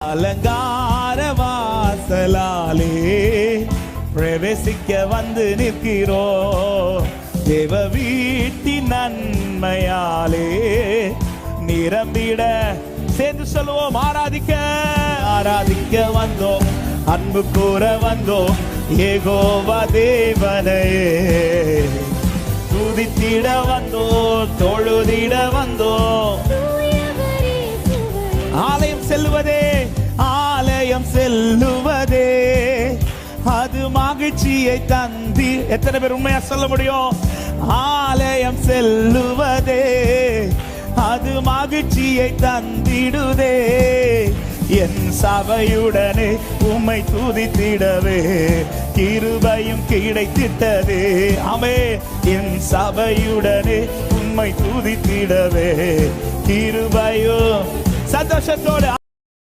அலங்கார வாசலாலே பிரவேசிக்க வந்து நிற்கிறோ. தேவ வீட்டின் நன்மையாலே நிரம்பிட சேர்ந்து சொல்லுவோம். ஆராதிக்க வந்தோம், அன்பு கூற வந்தோம். யெகோவா தேவனையே துதித்திட வந்தோம், தொழுதிட வந்தோம். ஆலயம் செல்லுவதே அது மகிழ்ச்சியை தந்தி. எத்தனை பேர் உண்மையா சொல்ல முடியும்? ஆலயம் செல்லுவதே அது மகிழ்ச்சியை தந்திடுதே. என் சபையுடனே உம்மை துதித்திடவே கிருபையும் கிடைத்திட்டதே. ஆமே, என் சபையுடனே உம்மை துதித்திடவே கிருபையும். சந்தோஷத்தோடு